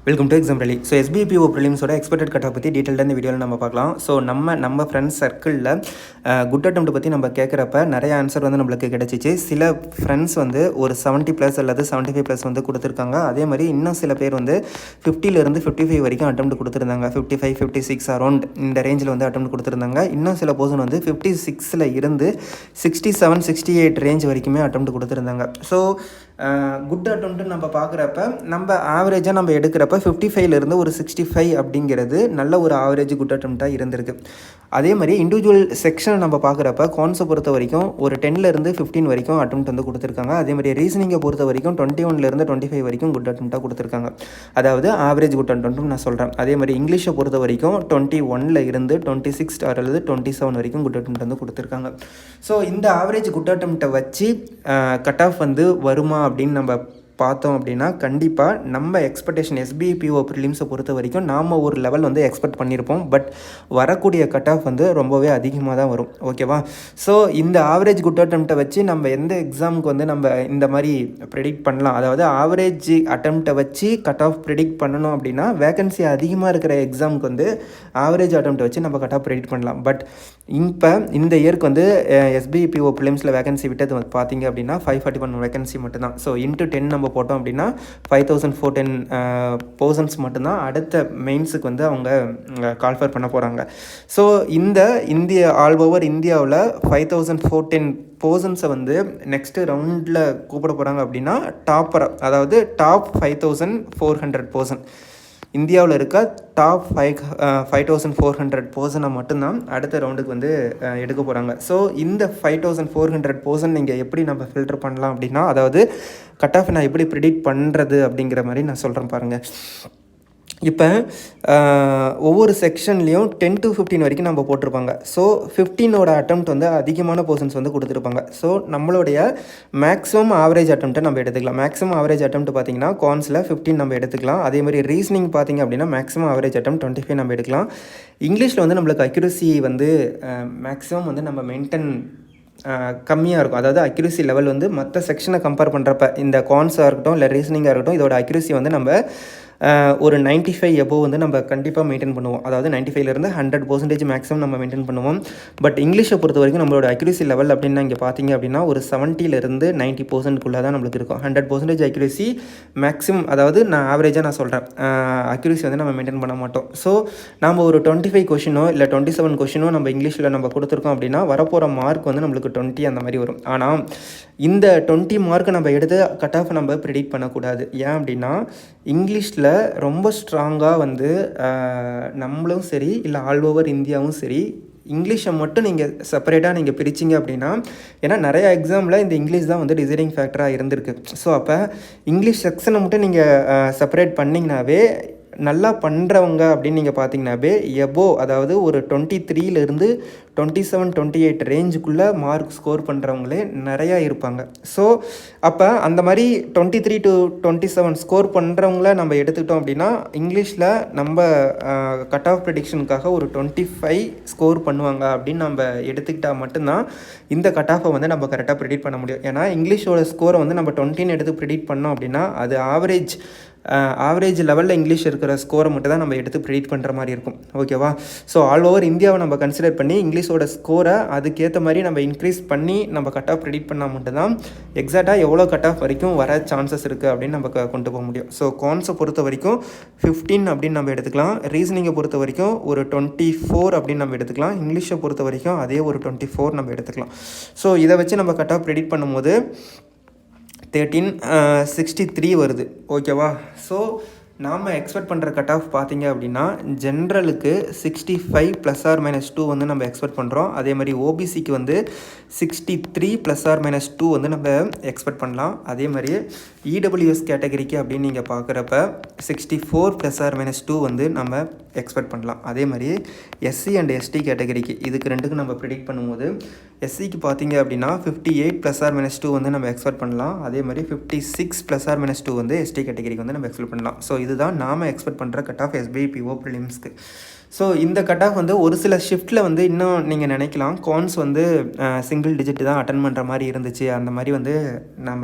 Welcome to exam rally. So SBPO ப்ரிலிம்ஸோட expected cut off பற்றி டீட்டெயிலாக இந்த வீடியோவில் நம்ம பார்க்கலாம். ஸோ நம்ம ஃப்ரெண்ட்ஸ் சர்க்கிளில் குட் அட்டெம்ப்ட் பற்றி நம்ம கேட்குறப்ப நிறைய ஆன்சர் வந்து நம்மளுக்கு கிடச்சிச்சு. சில ஃப்ரெண்ட்ஸ் வந்து ஒரு 70+ அல்லது 75+ வந்து கொடுத்துருக்காங்க. அதே மாதிரி இன்னும் சில பேர் வந்து 50லேருந்து 55 வரைக்கும் அட்டெம்ப்ட் கொடுத்துருந்தாங்க. 55, 56 அரௌண்ட் இந்த ரேஞ்சில் வந்து அட்டெம்ப்ட் கொடுத்துருந்தாங்க. இன்னும் சில பர்சன் வந்து 56ல் இருந்து 67, 68 ரேஞ்ச் வரைக்குமே அட்டெம்ப்ட் கொடுத்துருந்தாங்க. ஸோ குட் அட்டெம்ப்ட் நம்ம பார்க்குறப்ப நம்ம ஆவரேஜாக நம்ம எடுக்கிறப்ப 55லேருந்து ஒரு 65 அப்படிங்கிறது நல்ல ஒரு ஆவரேஜ் குட் அட்டெம்ப்டாக இருந்திருக்கு. அதே மாதிரி இண்டிவிஜுவல் செக்ஷனை நம்ம பார்க்குறப்ப கான்ஸை பொறுத்த வரைக்கும் ஒரு 10லேருந்து 15 வரைக்கும் அட்டெம்ப்ட் வந்து கொடுத்துருக்காங்க. அதே மாதிரி ரீசனிங்கை பொறுத்த வரைக்கும் 21லேருந்து 25 வரைக்கும் குட் அட்டெம்ப்டாக கொடுத்துருக்காங்க. அதாவது ஆவரேஜ் குட் அட்டெம்ப்ட்னு நான் சொல்கிறேன். அதே மாதிரி இங்கிலீஷை பொறுத்த வரைக்கும் 21ல் இருந்து 26 அல்லது 27 வரைக்கும் குட் அட்டெம்ப்ட் வந்து கொடுத்துருக்காங்க. ஸோ இந்த ஆவரேஜ் குட் அட்டெம்ப்டை வச்சு கட் ஆஃப் வந்து வருமா அப்படின்னு நம்ம பார்த்தோம் அப்படின்னா கண்டிப்பாக நம்ம எக்ஸ்பெக்டேஷன் எஸ்பிபிஓ ப்ரிலிம்ஸை பொறுத்த வரைக்கும் நாம் ஒரு லெவல் வந்து எக்ஸ்பெக்ட் பண்ணியிருப்போம். பட் வரக்கூடிய கட் ஆஃப் வந்து ரொம்பவே அதிகமாக தான் வரும். ஓகேவா? ஸோ இந்த ஆவரேஜ் குட் அட்டெம்ப்டை வச்சு நம்ம எந்த எக்ஸாமுக்கு வந்து நம்ம இந்த மாதிரி ப்ரெடிக்ட் பண்ணலாம். அதாவது ஆவரேஜ் அட்டெம்ப்டை வச்சு கட் ஆஃப் ப்ரெடிக்ட் பண்ணணும் அப்படின்னா வேகன்சி அதிகமாக இருக்கிற எக்ஸாமுக்கு வந்து ஆவரேஜ் அட்டெம்ப்டை வச்சு நம்ம கட் ஆஃப் ப்ரெடிக்ட் பண்ணலாம். பட் இப்போ இந்த இயருக்கு வந்து எஸ்பிபிஓ ப்ரிலிம்ஸில் வேகன்சி விட்டது வந்து பார்த்தீங்க அப்படின்னா 541 வேகன்சி மட்டும்தான். ஸோ இன்ட்டு 10 நம்ம போட்டோம் அப்படின்னா 5410 பர்சன்ஸ் மட்டும்தான் அடுத்த மெயின்ஸுக்கு வந்து அவங்க கால்ஃபர் பண்ண போகிறாங்க. ஸோ இந்த ஆல் ஓவர் இந்தியாவில் 5014 பர்சன்ஸை வந்து நெக்ஸ்ட்டு ரவுண்டில் கூப்பிட போகிறாங்க அப்படின்னா டாப்பராக, அதாவது டாப் 5400 பர்சன் இந்தியாவில் இருக்க டாப் 5400 பர்சனை மட்டும்தான் அடுத்த ரவுண்டுக்கு வந்து எடுக்க போகிறாங்க. ஸோ இந்த 5400 பர்சன் நீங்கள் எப்படி நம்ம ஃபில்டர் பண்ணலாம் அப்படின்னா, அதாவது கட் ஆஃப் நான் எப்படி ப்ரிடிக்ட் பண்ணுறது அப்படிங்கிற மாதிரி நான் சொல்கிறேன் பாருங்கள். இப்போ ஒவ்வொரு செக்ஷன்லேயும் 10 to 15 வரைக்கும் நம்ம போட்டிருப்பாங்க. ஸோ 15ஓட அட்டெம்ப்ட் வந்து அதிகமான பர்சன்ஸ் வந்து கொடுத்துருப்பாங்க. ஸோ நம்மளுடைய மேக்ஸிமம் ஆவரேஜ் அட்டெம்ப்ட்டை நம்ம எடுத்துக்கலாம். மேக்ஸிமம் ஆவரேஜ் அட்டெம்ப்ட் பார்த்திங்கன்னா கான்ஸில் 15 நம்ம எடுத்துக்கலாம். அதே மாதிரி ரீசனிங் பார்த்திங்க அப்படின்னா மேக்ஸிமம் ஆவரேஜ் அட்டெம்ப்ட் 25 நம்ம எடுக்கலாம். இங்கிலீஷில் வந்து நம்மளுக்கு அக்யூரசி வந்து மேக்ஸிமம் வந்து நம்ம மெயின்டைன் கம்மியாக இருக்கும். அதாவது அக்யூரசி லெவல் வந்து மற்ற செக்ஷனை கம்பேர் பண்ணுறப்ப இந்த கான்ஸாக இருக்கட்டும் இல்லை ரீசனிங்காக இருக்கட்டும் இதோட அக்யூரசி வந்து நம்ம ஒரு 95 எபோவ் வந்து நம்ம கண்டிப்பாக மெயின்டைன் பண்ணுவோம். அதாவது 95லேருந்து 100% மேக்ஸிமம் நம்ம மெயின்டைன் பண்ணுவோம். பட் இங்கிலீஷை பொறுத்த வரைக்கும் நம்மளோட அக்யூரசி லெவல் அப்படின்னா இங்கே பார்த்தீங்க அப்படின்னா ஒரு 70லேருந்து 90%க்குள்ளே தான் நம்மளுக்கு இருக்கும். 100% அக்யூரசி மேக்ஸிமம், அதாவது நான் ஆவரேஜாக நான் சொல்கிறேன், அக்யூரசி வந்து நம்ம மெயின்டைன் பண்ண மாட்டோம். ஸோ நம்ம ஒரு 25 கொஷினோ இல்லை 27 கொஷினோ நம்ம இங்கிலீஷில் நம்ம கொடுத்துருக்கோம் அப்படின்னா வரப்போகிற மார்க் வந்து நம்மளுக்கு 20 அந்த மாதிரி வரும். ஆனால் இந்த 20 மார்க்கை நம்ம எடுத்து கட் ஆஃப் நம்ம ப்ரிடிக்ட் பண்ணக்கூடாது. ஏன் அப்படின்னா இங்கிலீஷில் ரொம்ப ஸ்ட்ராங்காக வந்து நம்மளும் சரி இல்லை ஆல் ஓவர் இந்தியாவும் சரி இங்கிலீஷை மட்டும் நீங்கள் செப்பரேட்டாக நீங்கள் பிரிச்சிங்க அப்படின்னா, ஏன்னா நிறையா எக்ஸாமில் இந்த இங்கிலீஷ் தான் வந்து டிசைடிங் ஃபேக்டராக இருந்திருக்கு. ஸோ அப்போ இங்கிலீஷ் செக்ஷனை மட்டும் நீங்கள் செப்பரேட் பண்ணிங்கனாவே நல்லா பண்ணுறவங்க அப்படின்னு நீங்கள் பார்த்தீங்கன்னாவே அதாவது ஒரு 23லேருந்து 27, 28 ரேஞ்சுக்குள்ளே மார்க் ஸ்கோர் பண்ணுறவங்களே நிறையா இருப்பாங்க. ஸோ அப்போ அந்த மாதிரி 23 to 27 ஸ்கோர் பண்ணுறவங்கள நம்ம எடுத்துக்கிட்டோம் அப்படின்னா இங்கிலீஷில் நம்ம கட் ஆஃப் ப்ரெடிக்ஷனுக்காக ஒரு 25 ஸ்கோர் பண்ணுவாங்க அப்படின்னு நம்ம எடுத்துக்கிட்டால் மட்டும்தான் இந்த கட் ஆஃபை வந்து நம்ம கரெக்டாக ப்ரெடிக்ட் பண்ண முடியும். ஏன்னா இங்கிலீஷோட ஸ்கோரை வந்து நம்ம 20ன்னு எடுத்து ப்ரெடிக்ட் பண்ணோம் அப்படின்னா அது ஆவரேஜ் லெவலில் இங்கிலீஷ் இருக்கிற ஸ்கோரை மட்டும் தான் நம்ம எடுத்து ப்ரெடிக்ட் பண்ணுற மாதிரி இருக்கும். ஓகேவா? ஸோ ஆல் ஓவர் இந்தியாவை நம்ம கன்சிடர் பண்ணி இங்கிலீஷோட ஸ்கோரை அதுக்கேற்ற மாதிரி நம்ம இன்க்ரீஸ் பண்ணி நம்ம கட் ஆஃப் ப்ரெடிக்ட் பண்ணால் மட்டும்தான் எக்ஸாக்டாக எவ்வளோ கட் ஆஃப் வரைக்கும் வர சான்சஸ் இருக்குது அப்படின்னு நம்ம கொண்டு போக முடியும். ஸோ கான்ஸை பொறுத்த வரைக்கும் 15 அப்படின்னு நம்ம எடுத்துக்கலாம். ரீசனிங்கை பொறுத்த வரைக்கும் ஒரு 24 அப்படின்னு நம்ம எடுத்துக்கலாம். இங்கிலீஷை பொறுத்த வரைக்கும் அதே ஒரு 24 நம்ம எடுத்துக்கலாம். ஸோ இதை வச்சு நம்ம கட் ஆஃப் ப்ரெடிக்ட் பண்ணும்போது 1363 வருது. ஓகேவா? ஸோ நாம் எக்ஸ்பெக்ட் பண்ணுற கட் ஆஃப் பார்த்தீங்க அப்படின்னா ஜென்ரலுக்கு 65 +or-2 வந்து நம்ம எக்ஸ்பெக்ட் பண்ணுறோம். அதே மாதிரி ஓபிசிக்கு வந்து 63 +or-2 வந்து நம்ம எக்ஸ்பெக்ட் பண்ணலாம். அதே மாதிரி இடபிள்யூஎஸ் கேட்டகரிக்கு அப்படின்னு நீங்கள் பார்க்குறப்ப 64 +or-2 வந்து நம்ம எக்ஸ்பெக்ட் பண்ணலாம். அதே மாதிரி எஸ்சி அண்ட் எஸ்டி கேட்டகரிக்கு இதுக்கு ரெண்டுக்கும் நம்ம ப்ரிடிக்ட் பண்ணும்போது எஸ்சிக்கு பார்த்தீங்க அப்படின்னா 58 +or-2 வந்து நம்ம எக்ஸ்பெக்ட் பண்ணலாம். அதே மாதிரி 56 +or-2 வந்து எஸ்டி கேட்டகரிக்கு வந்து நம்ம எக்ஸ்பெக்ட் பண்ணலாம். ஸோ இதுதான் நாம் எக்ஸ்பெக்ட் பண்ணுற கட் ஆஃப் எஸ்பிபிஓ ப்ரிலிம்ஸ்க்கு. ஸோ இந்த கட் ஆஃப் வந்து ஒரு சில ஷிஃப்ட்டில் வந்து இன்னும் நீங்கள் நினைக்கலாம் கான்ஸ் வந்து சிங்கிள் டிஜிட் தான் அட்டன் பண்ணுற மாதிரி இருந்துச்சு, அந்த மாதிரி வந்து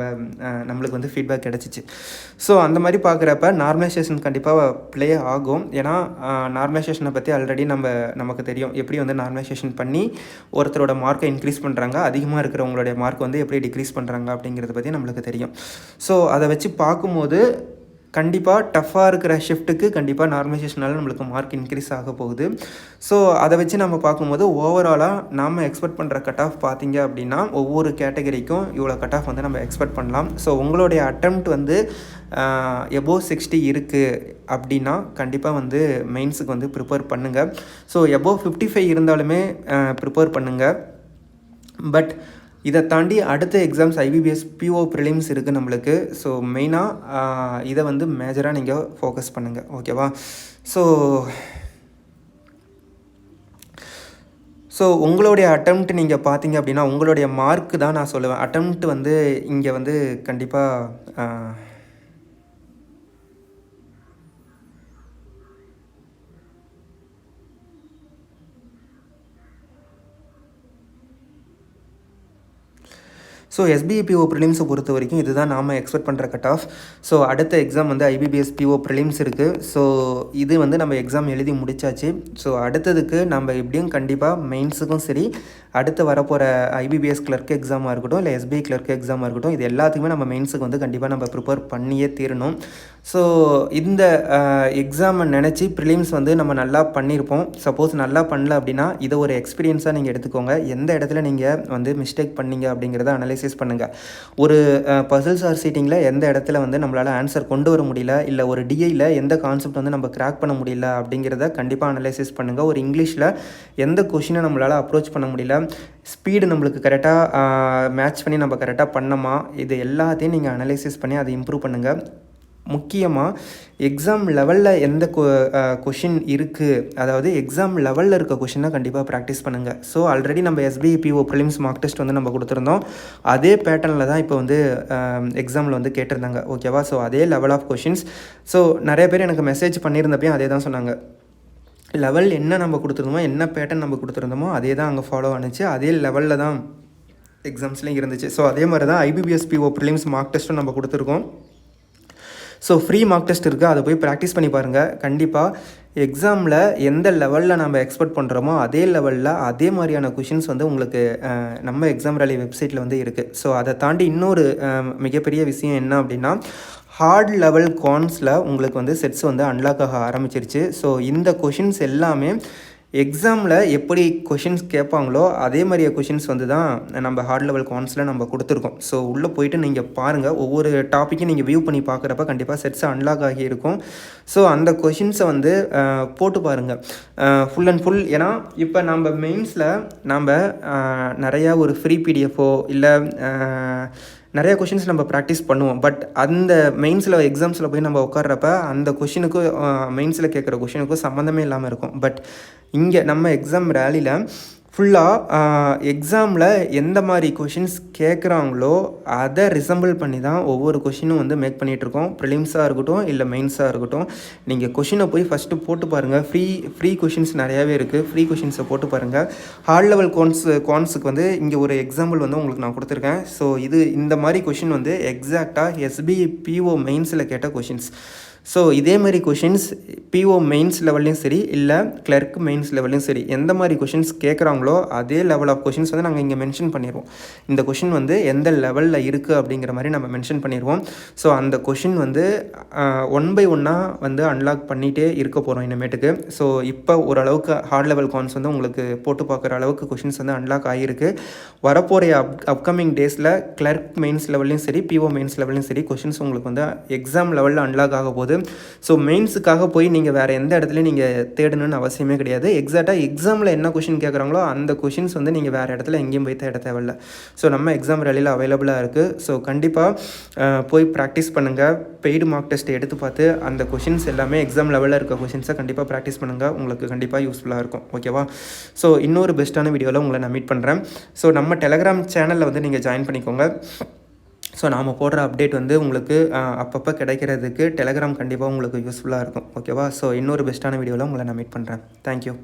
நம்மளுக்கு வந்து ஃபீட்பேக் கிடச்சிச்சு. ஸோ அந்த மாதிரி பார்க்குறப்ப நார்மலைசேஷன் கண்டிப்பாக ப்ளே ஆகும். ஏன்னா நார்மலைசேஷனை பற்றி ஆல்ரெடி நமக்கு தெரியும், எப்படி வந்து நார்மலைசேஷன் பண்ணி ஒருத்தரோட மார்க்கை இன்க்ரீஸ் பண்ணுறாங்க, அதிகமாக இருக்கிறவங்களுடைய மார்க் வந்து எப்படி டிக்ரீஸ் பண்ணுறாங்க அப்படிங்கிறத பற்றி நம்மளுக்கு தெரியும். ஸோ அதை வச்சு பார்க்கும்போது கண்டிப்பாக டஃப்பாக இருக்கிற ஷிஃப்ட்டுக்கு கண்டிப்பாக நார்மலைசேஷனால் நம்மளுக்கு மார்க் இன்க்ரீஸ் ஆக போகுது. ஸோ அதை வச்சு நம்ம பார்க்கும்போது ஓவராலாக நாம் எக்ஸ்பெக்ட் பண்ணுற கட் ஆஃப் பார்த்திங்க அப்படின்னா ஒவ்வொரு கேட்டகரிக்கும் இவ்வளோ கட் ஆஃப் வந்து நம்ம எக்ஸ்பெக்ட் பண்ணலாம். ஸோ உங்களுடைய அட்டெம்ப்ட் வந்து எபோவ் 60 இருக்குது அப்படின்னா கண்டிப்பாக வந்து மெயின்ஸுக்கு வந்து ப்ரிப்பேர் பண்ணுங்கள். ஸோ எபோவ் 55 இருந்தாலுமே ப்ரிப்பேர் பண்ணுங்கள். பட் இதை தாண்டி அடுத்த எக்ஸாம்ஸ் IBPS PO ப்ரிலிம்ஸ் இருக்குது நம்மளுக்கு. ஸோ மெயினாக இதை வந்து மேஜராக நீங்கள் ஃபோக்கஸ் பண்ணுங்கள், ஓகேவா? ஸோ உங்களுடைய அட்டெம்ப்ட் நீங்கள் பார்த்தீங்க அப்படின்னா உங்களுடைய மார்க்கு தான் நான் சொல்லுவேன். அட்டெம்ப்ட் வந்து இங்கே வந்து கண்டிப்பாக ஸோ SBI PO ப்ரிலிம்ஸை பொறுத்த வரைக்கும் இதுதான் நாம் எக்ஸ்பெக்ட் பண்ணுற கட் ஆஃப். ஸோ அடுத்த எக்ஸாம் வந்து IBPS PO ப்ரிலிம்ஸ் இருக்குது. ஸோ இது வந்து நம்ம எக்ஸாம் எழுதி முடித்தாச்சு. ஸோ அடுத்ததுக்கு நம்ம எப்படியும் கண்டிப்பாக மெயின்ஸுக்கும் சரி, அடுத்து வரப்போகிற IBPS கிளர்க் எக்ஸாமாக இருக்கட்டும், இல்லை SBI கிளர்க் எக்ஸாமாக இருக்கட்டும், இது எல்லாத்துக்குமே நம்ம மெயின்ஸுக்கு வந்து கண்டிப்பாக நம்ம ப்ரிப்பேர் பண்ணியே தீரணும். ஸோ இந்த எக்ஸாமை நினச்சி ப்ரிலிம்ஸ் வந்து நம்ம நல்லா பண்ணியிருப்போம். சப்போஸ் நல்லா பண்ணல அப்படின்னா இதை ஒரு எக்ஸ்பீரியன்ஸாக நீங்கள் எடுத்துக்கோங்க. எந்த இடத்துல நீங்கள் வந்து மிஸ்டேக் பண்ணீங்க அப்படிங்கிறத அனலைசிஸ் பண்ணுங்கள். ஒரு பசில்ஸ் ஆர் சீட்டிங்கில் எந்த இடத்துல வந்து நம்மளால் ஆன்சர் கொண்டு வர முடியல, இல்லை ஒரு டிஐயில் எந்த கான்செப்ட் வந்து நம்ம கிராக் பண்ண முடியல அப்படிங்கிறத கண்டிப்பாக அனலைசிஸ் பண்ணுங்கள். ஒரு இங்கிலீஷில் எந்த கொஷினை நம்மளால் அப்ரோச் பண்ண முடியல, ஸ்பீடு நம்மளுக்கு கரெக்டாக மேட்ச் பண்ணி நம்ம கரெக்டாக பண்ணோமா, இது எல்லாத்தையும் நீங்கள் அனலைசிஸ் பண்ணி அதை இம்ப்ரூவ் பண்ணுங்கள். முக்கியமாக எக்ஸாம் லெவலில் எந்த கொஷின் இருக்குது, அதாவது எக்ஸாம் லெவலில் இருக்க கொஷினை கண்டிப்பாக ப்ராக்டிஸ் பண்ணுங்கள். ஸோ ஆல்ரெடி நம்ம SBI PO prelims mark test வந்து நம்ம கொடுத்துருந்தோம். அதே பேட்டர்னில் தான் இப்போ வந்து எக்ஸாமில் வந்து கேட்டிருந்தாங்க, ஓகேவா? ஸோ அதே லெவல் ஆஃப் கொஷின்ஸ். ஸோ நிறைய பேர் எனக்கு மெசேஜ் பண்ணியிருந்தப்பையும் அதே தான் சொன்னாங்க. லெவல் என்ன நம்ம கொடுத்துருந்தோமோ, என்ன பேட்டர்ன் நம்ம கொடுத்துருந்தோமோ அதே தான் அங்கே ஃபாலோ ஆனிச்சு. அதே லெவலில் தான் எக்ஸாம்ஸ்லேயும் இருந்துச்சு. ஸோ அதே மாதிரி தான் IBPS PO ப்ரிலிம்ஸ் மார்க் டெஸ்ட்டும் நம்ம கொடுத்துருக்கோம். ஸோ ஃப்ரீ மார்க் டெஸ்ட் இருக்குது, அதை போய் ப்ராக்டிஸ் பண்ணி பாருங்கள். கண்டிப்பாக எக்ஸாமில் எந்த லெவலில் நம்ம எக்ஸ்பெக்ட் பண்ணுறோமோ அதே லெவலில் அதே மாதிரியான கொஷின்ஸ் வந்து உங்களுக்கு நம்ம எக்ஸாம் ரேலி வெப்சைட்டில் வந்து இருக்குது. ஸோ அதை தாண்டி இன்னொரு மிகப்பெரிய விஷயம் என்ன அப்படின்னா, ஹார்ட் லெவல் கான்ஸில் உங்களுக்கு வந்து செட்ஸ் வந்து அன்லாக் ஆக ஆரம்பிச்சிருச்சு. ஸோ இந்த கொஷின்ஸ் எல்லாமே எக்ஸாமில் எப்படி கொஷின்ஸ் கேட்பாங்களோ அதே மாதிரியே கொஷின்ஸ் வந்து தான் நம்ம ஹார்ட் லெவல் கான்ஸில் நம்ம கொடுத்துருக்கோம். ஸோ உள்ளே போயிட்டு நீங்கள் பாருங்கள், ஒவ்வொரு டாப்பிக்கும் நீங்கள் வியூ பண்ணி பார்க்குறப்ப கண்டிப்பாக செட்ஸ் அன்லாக் ஆகி இருக்கும். ஸோ அந்த கொஷின்ஸை வந்து போட்டு பாருங்கள் ஃபுல் அண்ட் ஃபுல். ஏன்னா இப்போ நம்ம மெயின்ஸில் நம்ம நிறையா ஒரு ஃப்ரீ பிடிஎஃபோ இல்லை நிறைய கொஷின்ஸ் நம்ம ப்ராக்டிஸ் பண்ணுவோம். பட் அந்த மெயின்ஸில் எக்ஸாம்ஸில் போய் நம்ம உட்கார்றப்ப அந்த கொஷினுக்கும் மெயின்ஸில் கேட்குற கொஷினுக்கும் சம்மந்தமே இல்லாமல் இருக்கும். பட் இங்கே நம்ம எக்ஸாம் ரேலியில் ஃபுல்லாக எக்ஸாமில் எந்த மாதிரி கொஷின்ஸ் கேட்குறாங்களோ அதை ரிசம்பிள் பண்ணி தான் ஒவ்வொரு கொஷினும் வந்து மேக் பண்ணிகிட்ருக்கோம். ப்ரிலிம்ஸாக இருக்கட்டும் இல்லை மெயின்ஸாக இருக்கட்டும், நீங்கள் கொஷினை போய் ஃபஸ்ட்டு போட்டு பாருங்கள். ஃப்ரீ கொஷின்ஸ் நிறையாவே இருக்குது, ஃப்ரீ கொஷின்ஸை போட்டு பாருங்கள். ஹார்ட் லெவல் கான்ஸுக்கு வந்து இங்கே ஒரு எக்ஸாம்பிள் வந்து உங்களுக்கு நான் கொடுத்துருக்கேன். ஸோ இந்த மாதிரி கொஷின் வந்து எக்ஸாக்டாக SBI PO மெயின்ஸில் கேட்ட கொஷின்ஸ். ஸோ இதே மாதிரி கொஷின்ஸ் PO மெயின்ஸ் லெவல்லையும் சரி இல்லை கிளர்க் மெயின்ஸ் லெவல்லையும் சரி எந்த மாதிரி கொஷின்ஸ் கேட்குறாங்களோ அதே லெவல் ஆஃப் கொஷின்ஸ் வந்து நாங்கள் இங்கே மென்ஷன் பண்ணிடுவோம். இந்த கொஷின் வந்து எந்த லெவலில் இருக்குது அப்படிங்கிற மாதிரி நம்ம மென்ஷன் பண்ணிடுவோம். ஸோ அந்த கொஷின் வந்து 1 by 1 வந்து அன்லாக் பண்ணிகிட்டே இருக்க போகிறோம் இனிமேட்டுக்கு. ஸோ இப்போ ஓரளவுக்கு ஹார்ட் லெவல் கான்ஸ் வந்து உங்களுக்கு போட்டு பார்க்குற அளவுக்கு கொஷின்ஸ் வந்து அன்லாக் ஆகியிருக்கு. வரப்போகிற அப்கமிங் டேஸில் கிளர்க் மெயின்ஸ் லெவல்லையும் சரி PO மெயின்ஸ் லெவல்லையும் சரி கொஷின்ஸ் உங்களுக்கு வந்து எக்ஸாம் லெவலில் அன்லாக் ஆக போகுது. ஸோ மெயின்ஸுக்காக போய் நீங்கள் வேறு எந்த இடத்துலையும் நீங்கள் தேடணும்னு அவசியமே கிடையாது. எக்ஸாக்டாக எக்ஸாமில் என்ன கொஷின் கேட்குறாங்களோ அந்த கொஷின்ஸ் வந்து நீங்கள் வேறு இடத்துல எங்கேயும் போய் தேட தேவையில்லை. ஸோ நம்ம எக்ஸாம் ரேலியில் அவைலபிளாக இருக்குது. ஸோ கண்டிப்பாக போய் ப்ராக்டிஸ் பண்ணுங்கள். பெய்டு மார்க் டெஸ்ட் எடுத்து பார்த்து அந்த கொஷின்ஸ் எல்லாமே எக்ஸாம் லெவலில் இருக்க கொஷின்ஸை கண்டிப்பாக ப்ராக்டிஸ் பண்ணுங்கள். உங்களுக்கு கண்டிப்பாக யூஸ்ஃபுல்லாக இருக்கும், ஓகேவா? ஸோ இன்னொரு பெஸ்ட்டான வீடியோவில் உங்களை நான் மீட் பண்ணுறேன். ஸோ நம்ம டெலகிராம் சேனலில் வந்து நீங்கள் ஜாயின் பண்ணிக்கோங்க. ஸோ நாம் போடுற அப்டேட் வந்து உங்களுக்கு அப்பப்போ கிடைக்கிறதுக்கு டெலகிராம் கண்டிப்பாக உங்களுக்கு யூஸ்ஃபுல்லாக இருக்கும். ஓகேவா? ஸோ இன்னொரு பெஸ்ட்டான வீடியோவில் உங்களை நான் மீட் பண்ணுறேன். தேங்க்யூ.